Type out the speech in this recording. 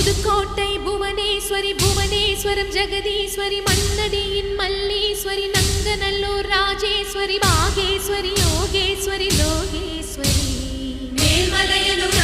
Pudukkottai Bhuvaneswari Puvaneswaram Jagadeeswari மண்ணடியின் Malleswari Nanganallur Rajeswari Bageshwari Yogeswari Lokeswari Melmalayanur